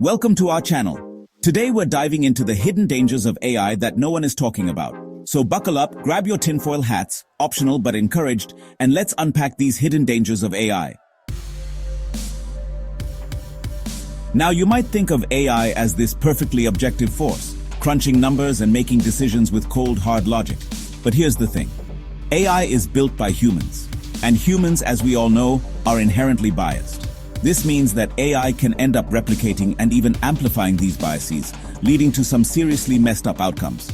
Welcome to our channel. Today we're diving into the hidden dangers of AI that no one is talking about. So buckle up, grab your tinfoil hats, optional but encouraged, and let's unpack these hidden dangers of AI. Now you might think of AI as this perfectly objective force, crunching numbers and making decisions with cold, hard logic. But here's the thing. AI is built by humans, and humans, as we all know, are inherently biased. This means that AI can end up replicating and even amplifying these biases, leading to some seriously messed up outcomes.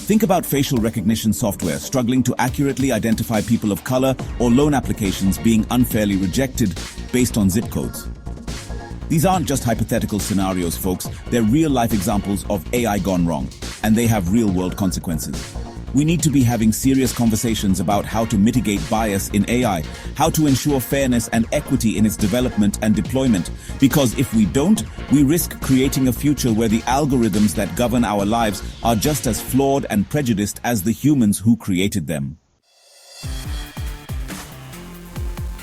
Think about facial recognition software struggling to accurately identify people of color or loan applications being unfairly rejected based on zip codes. These aren't just hypothetical scenarios, folks. They're real-life examples of AI gone wrong, and they have real-world consequences. We need to be having serious conversations about how to mitigate bias in AI, how to ensure fairness and equity in its development and deployment, because if we don't, we risk creating a future where the algorithms that govern our lives are just as flawed and prejudiced as the humans who created them.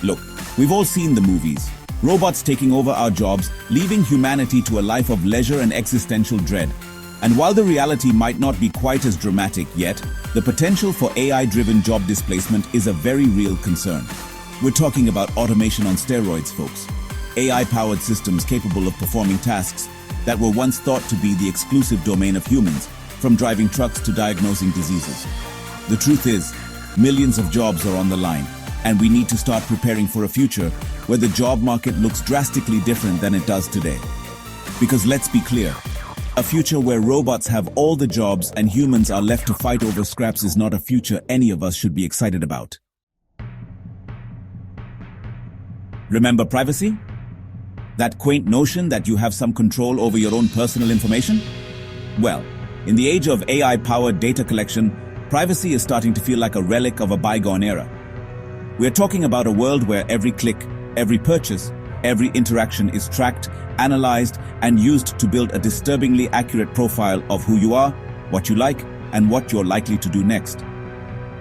Look, we've all seen the movies. Robots taking over our jobs, leaving humanity to a life of leisure and existential dread. And while the reality might not be quite as dramatic yet, the potential for AI-driven job displacement is a very real concern. We're talking about automation on steroids, folks. AI-powered systems capable of performing tasks that were once thought to be the exclusive domain of humans, from driving trucks to diagnosing diseases. The truth is, millions of jobs are on the line, and we need to start preparing for a future where the job market looks drastically different than it does today. Because let's be clear, a future where robots have all the jobs and humans are left to fight over scraps is not a future any of us should be excited about. Remember privacy? That quaint notion that you have some control over your own personal information? Well, in the age of AI-powered data collection, privacy is starting to feel like a relic of a bygone era. We're talking about a world where every click, every purchase, every interaction is tracked, analyzed, and used to build a disturbingly accurate profile of who you are, what you like, and what you're likely to do next.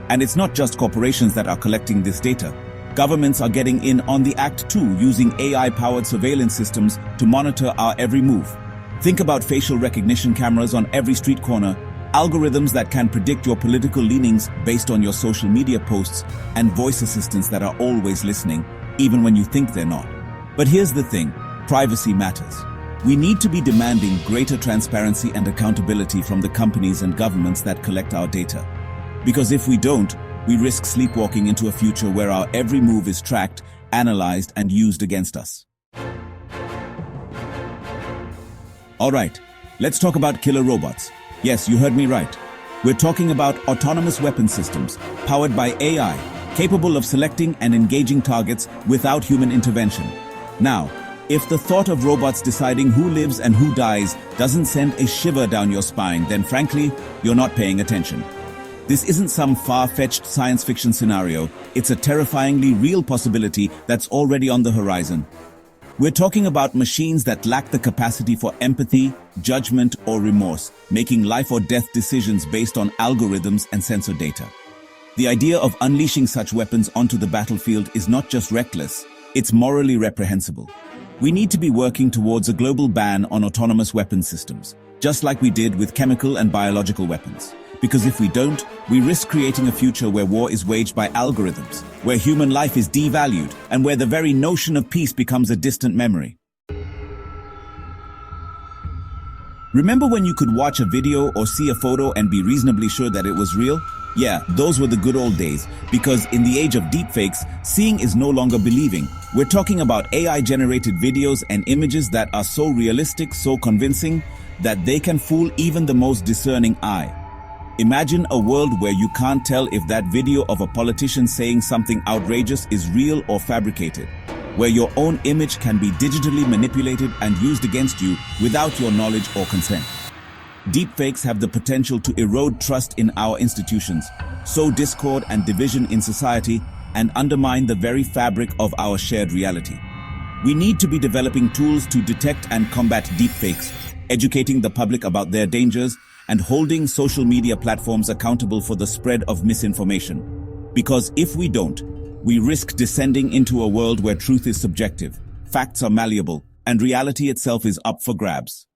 And it's not just corporations that are collecting this data. Governments are getting in on the act too, using AI-powered surveillance systems to monitor our every move. Think about facial recognition cameras on every street corner, algorithms that can predict your political leanings based on your social media posts, and voice assistants that are always listening, even when you think they're not. But here's the thing, privacy matters. We need to be demanding greater transparency and accountability from the companies and governments that collect our data. Because if we don't, we risk sleepwalking into a future where our every move is tracked, analyzed, and used against us. Alright, let's talk about killer robots. Yes, you heard me right. We're talking about autonomous weapon systems, powered by AI, capable of selecting and engaging targets without human intervention. Now, if the thought of robots deciding who lives and who dies doesn't send a shiver down your spine, then frankly, you're not paying attention. This isn't some far-fetched science fiction scenario, it's a terrifyingly real possibility that's already on the horizon. We're talking about machines that lack the capacity for empathy, judgment, or remorse, making life or death decisions based on algorithms and sensor data. The idea of unleashing such weapons onto the battlefield is not just reckless, it's morally reprehensible. We need to be working towards a global ban on autonomous weapon systems, just like we did with chemical and biological weapons. Because if we don't, we risk creating a future where war is waged by algorithms, where human life is devalued, and where the very notion of peace becomes a distant memory. Remember when you could watch a video or see a photo and be reasonably sure that it was real? Yeah, those were the good old days, because in the age of deepfakes, seeing is no longer believing. We're talking about AI-generated videos and images that are so realistic, so convincing, that they can fool even the most discerning eye. Imagine a world where you can't tell if that video of a politician saying something outrageous is real or fabricated, where your own image can be digitally manipulated and used against you without your knowledge or consent. Deepfakes have the potential to erode trust in our institutions, sow discord and division in society, and undermine the very fabric of our shared reality. We need to be developing tools to detect and combat deepfakes, educating the public about their dangers, and holding social media platforms accountable for the spread of misinformation. Because if we don't, we risk descending into a world where truth is subjective, facts are malleable, and reality itself is up for grabs.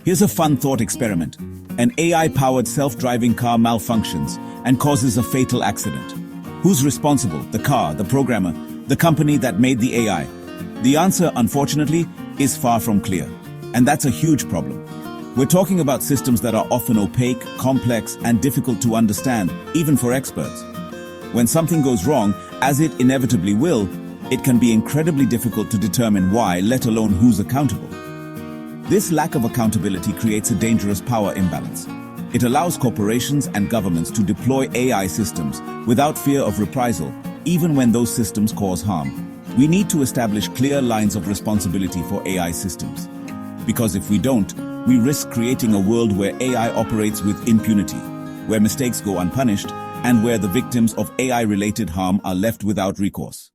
Here's a fun thought experiment. An AI-powered self-driving car malfunctions and causes a fatal accident. Who's responsible? The car, the programmer, the company that made the AI? The answer, unfortunately, is far from clear. And that's a huge problem. We're talking about systems that are often opaque, complex, and difficult to understand, even for experts. When something goes wrong, as it inevitably will, it can be incredibly difficult to determine why, let alone who's accountable. This lack of accountability creates a dangerous power imbalance. It allows corporations and governments to deploy AI systems without fear of reprisal, even when those systems cause harm. We need to establish clear lines of responsibility for AI systems. Because if we don't, we risk creating a world where AI operates with impunity, where mistakes go unpunished, and where the victims of AI-related harm are left without recourse.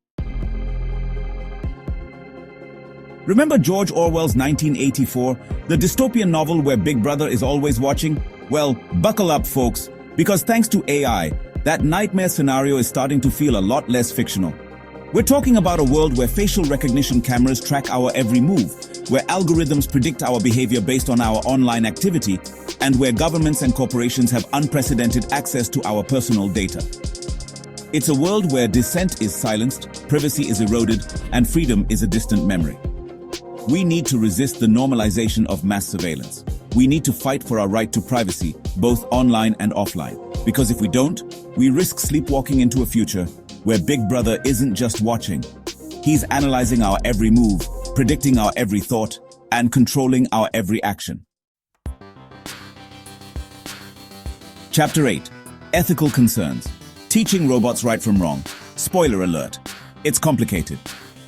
Remember George Orwell's 1984, the dystopian novel where Big Brother is always watching? Well, buckle up, folks, because thanks to AI, that nightmare scenario is starting to feel a lot less fictional. We're talking about a world where facial recognition cameras track our every move, where algorithms predict our behavior based on our online activity, and where governments and corporations have unprecedented access to our personal data. It's a world where dissent is silenced, privacy is eroded, and freedom is a distant memory. We need to resist the normalization of mass surveillance. We need to fight for our right to privacy, both online and offline. Because if we don't, we risk sleepwalking into a future where Big Brother isn't just watching. He's analyzing our every move, predicting our every thought, and controlling our every action. Chapter 8. Ethical Concerns. Teaching robots right from wrong. Spoiler alert. It's complicated.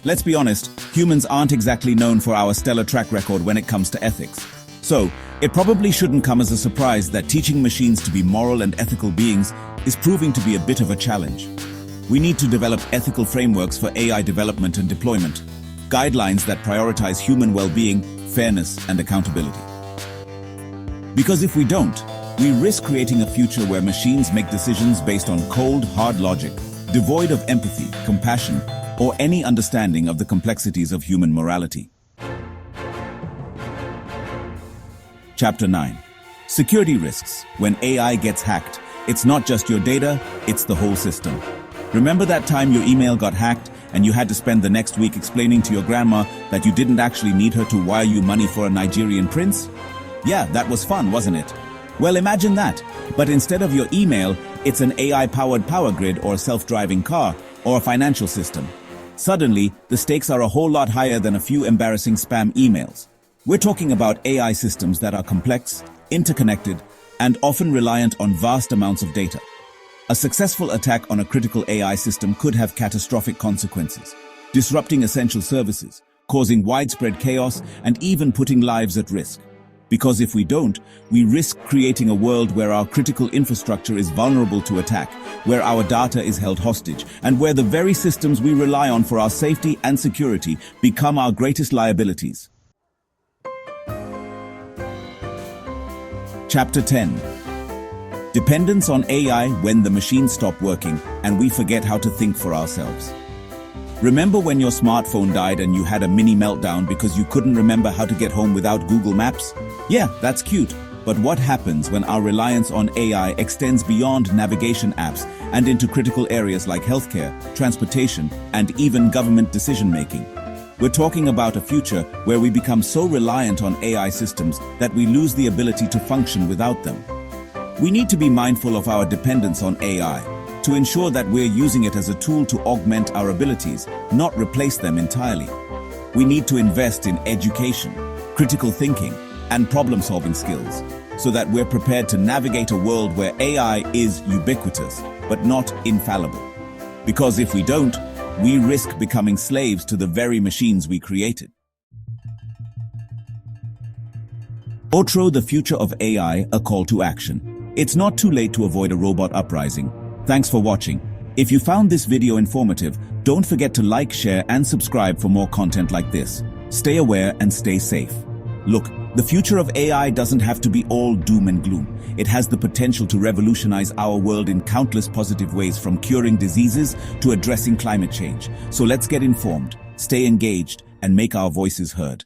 Let's be honest, humans aren't exactly known for our stellar track record when it comes to ethics. So, it probably shouldn't come as a surprise that teaching machines to be moral and ethical beings is proving to be a bit of a challenge. We need to develop ethical frameworks for AI development and deployment, guidelines that prioritize human well-being, fairness, and accountability. Because if we don't, we risk creating a future where machines make decisions based on cold, hard logic, devoid of empathy, compassion, or any understanding of the complexities of human morality. Chapter 9. Security risks. When AI gets hacked, it's not just your data, it's the whole system. Remember that time your email got hacked and you had to spend the next week explaining to your grandma that you didn't actually need her to wire you money for a Nigerian prince? Yeah, that was fun, wasn't it? Well, imagine that. But instead of your email, it's an AI-powered power grid or a self-driving car or a financial system. Suddenly, the stakes are a whole lot higher than a few embarrassing spam emails. We're talking about AI systems that are complex, interconnected, and often reliant on vast amounts of data. A successful attack on a critical AI system could have catastrophic consequences, disrupting essential services, causing widespread chaos, and even putting lives at risk. Because if we don't, we risk creating a world where our critical infrastructure is vulnerable to attack, where our data is held hostage, and where the very systems we rely on for our safety and security become our greatest liabilities. Chapter 10. Dependence on AI when the machines stop working and we forget how to think for ourselves. Remember when your smartphone died and you had a mini meltdown because you couldn't remember how to get home without Google Maps? Yeah, that's cute. But what happens when our reliance on AI extends beyond navigation apps and into critical areas like healthcare, transportation, and even government decision-making? We're talking about a future where we become so reliant on AI systems that we lose the ability to function without them. We need to be mindful of our dependence on AI, to ensure that we're using it as a tool to augment our abilities, not replace them entirely. We need to invest in education, critical thinking, and problem-solving skills, so that we're prepared to navigate a world where AI is ubiquitous, but not infallible. Because if we don't, we risk becoming slaves to the very machines we created. Outro: The Future of AI, a call to action. It's not too late to avoid a robot uprising. Thanks for watching. If you found this video informative, don't forget to like, share, and subscribe for more content like this. Stay aware and stay safe. Look, the future of AI doesn't have to be all doom and gloom. It has the potential to revolutionize our world in countless positive ways, from curing diseases to addressing climate change. So let's get informed. stay engaged, and make our voices heard.